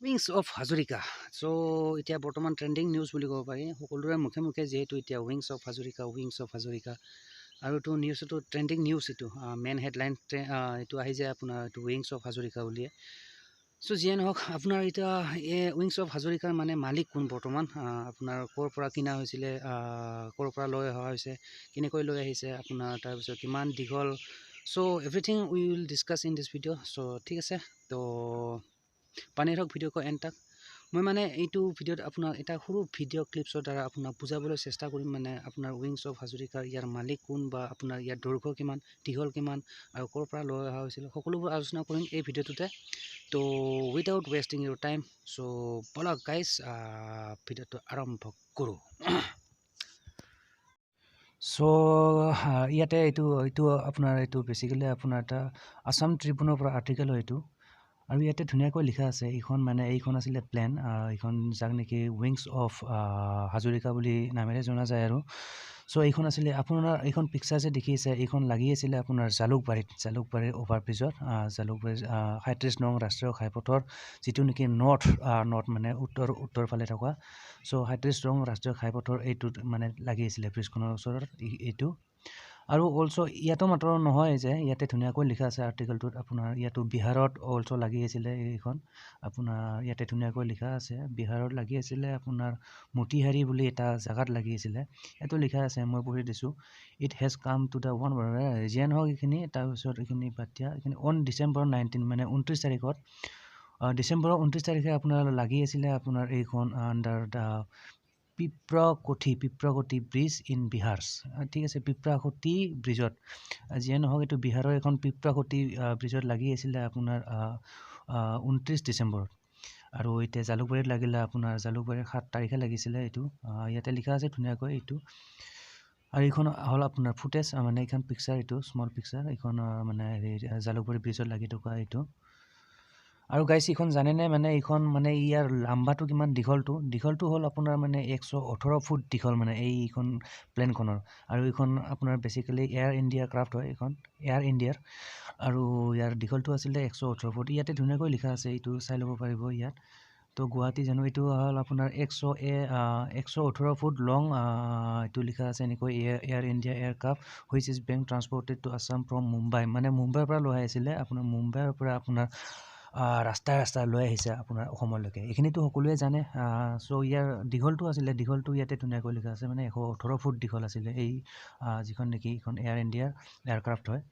Wings of Hazarika চ' এতিয়া বৰ্তমান trending news বুলি ক'ব পাৰি সকলোৰে মুখে মুখে যিহেতু এতিয়া উইংছ অফ হাজৰিকা আৰু এইটো নিউজ এইটো ট্ৰেণ্ডিং নিউজ এইটো মেইন হেডলাইন এইটো আহি যায় আপোনাৰ এইটো উইংছ অফ হাজৰিকা বুলিয়ে চ' যিয়ে নহওক আপোনাৰ এতিয়া এই উইংছ অফ হাজৰিকাৰ মানে মালিক কোন বৰ্তমান আপোনাৰ ক'ৰ পৰা কিনা হৈছিলে ক'ৰ পৰা লৈ অহা হৈছে কেনেকৈ লৈ আহিছে আপোনাৰ তাৰপিছত কিমান দীঘল so' everything we will discuss in this video' so' ঠিক আছে তো পানী হওক ভিডিঅ' এণ্ড তাক মই মানে এইটো ভিডিঅ'ত আপোনাক এটা সৰু ভিডিঅ' ক্লিপছৰ দ্বাৰা আপোনাক বুজাবলৈ চেষ্টা কৰিম মানে আপোনাৰ উইংছ অফ হাজৰিকাৰ ইয়াৰ মালিক কোন বা আপোনাৰ ইয়াৰ দৈৰ্ঘ্য কিমান দীঘল কিমান আৰু ক'ৰ পৰা লৈ অহা হৈছিল সকলোবোৰ আলোচনা কৰিম এই ভিডিঅ'টোতে তো উইদাউট ৱেষ্টিং ইউৰ টাইম চ' বলক গাইজ ভিডিঅ'টো আৰম্ভ কৰোঁ চ' ইয়াতে এইটো এইটো আপোনাৰ এইটো বেচিকেলি আপোনাৰ এটা আছাম ট্ৰিবিউনৰ পৰা আৰ্টিকেল হয় এইটো আৰু ইয়াতে ধুনীয়াকৈ লিখা আছে এইখন আছিলে প্লেন এইখন যাক নেকি উইংছ অফ হাজৰিকা বুলি নামেৰে জনা যায় আৰু চ' এইখন আছিলে আপোনাৰ এইখন পিকচাৰ যে দেখি আছে এইখন লাগি আছিলে আপোনাৰ জালুকবাৰীৰ অভাৰব্ৰিজত জালুকবাৰীৰ ৩৭ নং ৰাষ্ট্ৰীয় ঘাইপথৰ যিটো নেকি নৰ্থ মানে উত্তৰ ফালে থকা চ' ৩৭ নং ৰাষ্ট্ৰীয় ঘাইপথৰ এইটোত মানে লাগি আছিলে ব্ৰিজখনৰ ওচৰত এইটো আৰু অলছ' ইয়াতো মাত্ৰ নহয় যে ইয়াতে ধুনীয়াকৈ লিখা আছে আৰ্টিকেলটোত আপোনাৰ ইয়াতো বিহাৰত অলছ' লাগি আছিলে এইখন আপোনাৰ ইয়াতে ধুনীয়াকৈ লিখা আছে বিহাৰত লাগি আছিলে আপোনাৰ মতিহাৰী বুলি এটা জেগাত লাগি আছিলে এইটো লিখা আছে মই পঢ়ি দিছোঁ it has come to the one যিয়ে নহওক এইখিনি তাৰপিছত এইখিনি বাদ দিয়া এইখিনি অন ডিচেম্বৰ 19 মানে 29 তাৰিখত ডিচেম্বৰৰ 29 তাৰিখে আপোনাৰ লাগি আছিলে আপোনাৰ এইখন under the Piprakothi bridge in Bihar ঠিক আছে পিপ্ৰাকটি ব্ৰিজত যিয়ে নহওক এইটো বিহাৰৰ এখন পিপ্ৰাকটি ব্ৰিজত লাগি আছিলে আপোনাৰ 29 ডিচেম্বৰত আৰু এতিয়া জালুকবাৰীত লাগিলে আপোনাৰ জালুকবাৰীৰ 7 তাৰিখে লাগিছিলে এইটো ইয়াতে লিখা আছে ধুনীয়াকৈ এইটো আৰু এইখন হ'ল আপোনাৰ ফুটেজ মানে এইখন পিকচাৰ এইটো স্মল পিকচাৰ এইখন মানে হেৰি জালুকবাৰী ব্ৰিজত লাগি থকা এইটো আৰু গাইছ এইখন জানেনে মানে এইখন মানে ইয়াৰ লাম্বাটো কিমান দীঘলটো হ'ল আপোনাৰ মানে 118 ফুট দীঘল মানে এইখন প্লেনখনৰ আৰু এইখন আপোনাৰ বেচিকেলি এয়াৰ ইণ্ডিয়া ক্ৰাফ্ট হয় এইখন এয়াৰ ইণ্ডিয়াৰ আৰু ইয়াৰ দীঘলটো আছিলে 118 ফুট ইয়াতে ধুনীয়াকৈ লিখা আছে এইটো চাই ল'ব পাৰিব ইয়াত তো গুৱাহাটী জানো এইটো হ'ল আপোনাৰ 118 ফুট লং এইটো লিখা আছে এনেকৈ Air India aircraft which is being transported to Assam from Mumbai মানে মুম্বাইৰ পৰা লৈ আহিছিলে আপোনাৰ মুম্বাইৰ পৰা আপোনাৰ ৰাস্তাই লৈ আহিছে আপোনাৰ অসমলৈকে এইখিনিতো সকলোৱে জানে চ' ইয়াৰ দীঘলটো ইয়াতে ধুনীয়াকৈ লিখা আছে মানে 118 ফুট দীঘল আছিলে এই যিখন নেকি এইখন এয়াৰ ইণ্ডিয়াৰ এয়াৰক্ৰাফ্ট হয়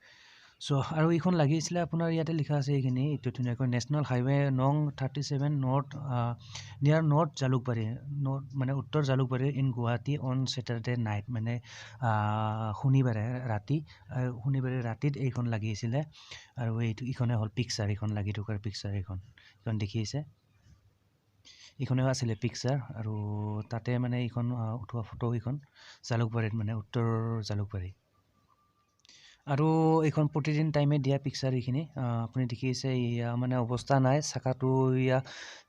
চ' আৰু এইখন লাগিছিলে আপোনাৰ ইয়াতে লিখা আছে এইখিনি এইটো ধুনীয়াকৈ নেশ্যনেল হাইৱে নং 37 নৰ্থ জালুকবাৰী মানে উত্তৰ Jalukbari in Guwahati on Saturday night মানে শনিবাৰে ৰাতিত এইখন লাগিছিলে আৰু এইখনে হ'ল পিকচাৰ এইখন লাগি থকাৰ পিকচাৰ এইখন দেখিছে এইখনেও আছিলে পিকচাৰ আৰু তাতে মানে এইখন উঠোৱা ফটো এইখন জালুকবাৰীত মানে উত্তৰ জালুকবাৰী আৰু এইখন প্ৰতিদিন টাইমে দিয়া পিকচাৰ এইখিনি আপুনি দেখিছে মানে অৱস্থা নাই চাকাটো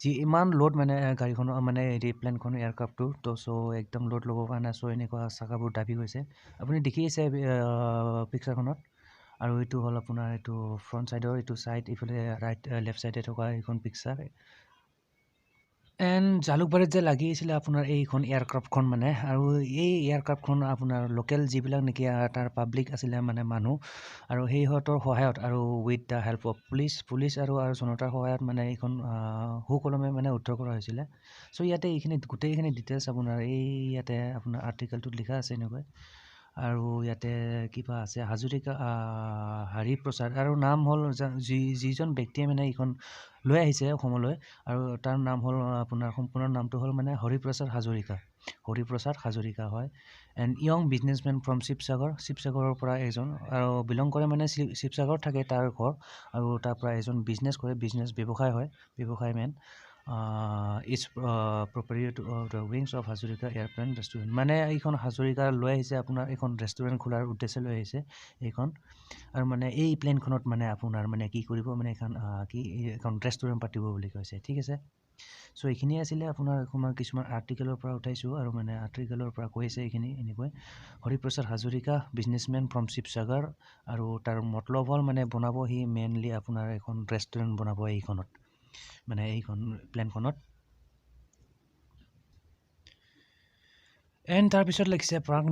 যি ইমান লোড মানে গাড়ীখনৰ মানে হেৰি প্লেনখন এয়াৰক্ৰাফ্টটো তো চ' একদম লোড ল'ব পৰা নাই চ' এনেকুৱা চাকাবোৰ দাবি গৈছে আপুনি দেখিছে পিকচাৰখনত আৰু এইটো হ'ল আপোনাৰ এইটো ফ্ৰণ্ট ছাইডৰ এইটো ছাইড এইফালে লেফ্ট ছাইডে থকা এইখন পিকচাৰ এণ্ড জালুকবাৰীত যে লাগি আছিলে আপোনাৰ এইখন এয়াৰক্ৰাফ্টখন মানে আৰু এই এয়াৰক্ৰাফ্টখন আপোনাৰ লোকেল যিবিলাক নেকি তাৰ পাব্লিক আছিলে মানে মানুহ আৰু সিহঁতৰ সহায়ত আৰু with the help of police আৰু জনতাৰ সহায়ত মানে এইখন সুকলমে মানে উদ্ধাৰ কৰা হৈছিলে চ' ইয়াতে গোটেইখিনি ডিটেইলছ আপোনাৰ ইয়াতে আপোনাৰ আৰ্টিকেলটোত লিখা আছে এনেকৈ আৰু ইয়াতে কিবা আছে হাজৰিকা হৰিপ্ৰসাদ আৰু নাম হ'ল যিজন ব্যক্তিয়ে মানে এইখন লৈ আহিছে অসমলৈ আৰু তাৰ নাম হ'ল আপোনাৰ সম্পূৰ্ণ নামটো হ'ল মানে হৰিপ্ৰসাদ হাজৰিকা হয় এণ্ড য়ং বিজনেছমেন ফ্ৰম শিৱসাগৰৰ পৰা এজন আৰু বিলং কৰে মানে শিৱসাগৰত থাকে তাৰ ঘৰ আৰু তাৰ পৰা এজন বিজনেছ ব্যৱসায় man is proprietor of the wings of Hazarika airplane restaurant মানে এইখন হাজৰিকা লৈ আহিছে আপোনাৰ এইখন ৰেষ্টুৰেণ্ট খোলাৰ উদ্দেশ্যে লৈ আহিছে এইখন আৰু মানে এই প্লেনখনত মানে আপোনাৰ মানে কি কৰিব মানে এখন ৰেষ্টুৰেণ্ট পাতিব বুলি কৈছে ঠিক আছে চ' এইখিনিয়ে আছিলে আপোনাৰ কিছুমান আৰ্টিকেলৰ পৰা উঠাইছোঁ আৰু মানে আৰ্টিকেলৰ পৰা কৈছে এইখিনি এনেকৈ হৰিপ্ৰসাদ হাজৰিকা বিজনেছমেন ফ্ৰম শিৱসাগৰ আৰু তাৰ মতলব হ'ল মানে বনাব সি মেইনলি আপোনাৰ এখন ৰেষ্টুৰেণ্ট বনাব এইখনত মানে এইখন প্লেনখনত। এণ্ড তাৰপিছত লিখিছে প্ৰাগ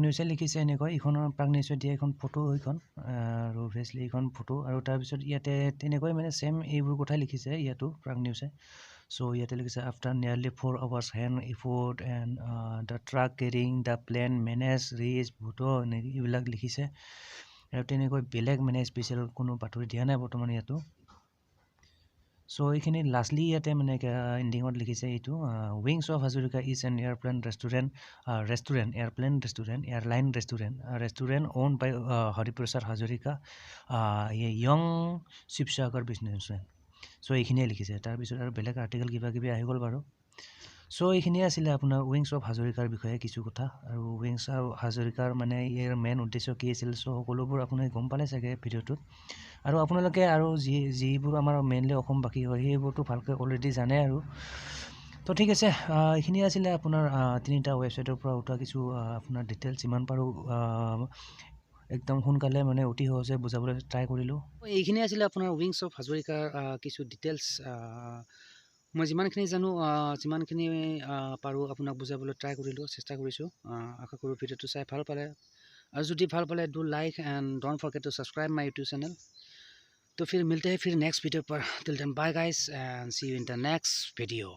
নিউজে লিখিছে এনেকৈ এইখনৰ প্ৰাগ নিউজত দিয়া এইখন ফটো এইখন আৰু অভিয়াছলি এইখন ফটো আৰু তাৰপিছত ইয়াতে তেনেকৈ মানে ছেম এইবোৰ কথাই লিখিছে ইয়াতো প্ৰাগ নিউজে। চ' ইয়াতে লিখিছে after nearly 4 hours hand effort and the truck carrying the plane manage reach ভোটো এইবিলাক লিখিছে আৰু তেনেকৈ বেলেগ মানে স্পেচিয়েল কোনো বাতৰি দিয়া নাই বৰ্তমান ইয়াতো। চ' এইখিনি লাষ্টলি ইয়াতে মানে এণ্ডিঙত লিখিছে এইটো wings of Hazarika is an airplane restaurant owned by Hariprasad Hazarika young Sivasagar businessman. So' এইখিনিয়ে লিখিছে তাৰপিছত আৰু বেলেগ আৰ্টিকেল কিবা কিবি আহি গ'ল বাৰু। চ' এইখিনিয়ে আছিলে আপোনাৰ উইংছ অফ হাজৰিকাৰ বিষয়ে কিছু কথা আৰু উইংছ অফ হাজৰিকাৰ মানে ইয়াৰ মেইন উদ্দেশ্য কি আছিল। চ' সকলোবোৰ আপুনি গম পালে চাগে ভিডিঅ'টোত আৰু আপোনালোকে আৰু যিবোৰ আমাৰ মেইনলি অসমবাসী হয় সেইবোৰতো ভালকৈ অলৰেডি জানে আৰু। তো ঠিক আছে, এইখিনি আছিলে আপোনাৰ 3টা ৱেবছাইটৰ পৰা উঠোৱা কিছু আপোনাৰ ডিটেইলছ যিমান পাৰোঁ একদম সোনকালে মানে অতি সহজে বুজাবলৈ ট্ৰাই কৰিলোঁ। এইখিনি আছিলে আপোনাৰ উইংছ অফ হাজৰিকাৰ কিছু ডিটেইলছ। মই যিমানখিনি জানো যিমানখিনি পাৰোঁ আপোনাক বুজাবলৈ ট্ৰাই কৰিলোঁ, চেষ্টা কৰিছোঁ। আশা কৰোঁ ভিডিঅ'টো চাই ভাল পালে और जो ভাল পালে do like and don't forget to subscribe my YouTube channel. तो फिर मिलते हैं फिर नेक्स्ट वीडियो पर। Till then bye guys and see you in the next video.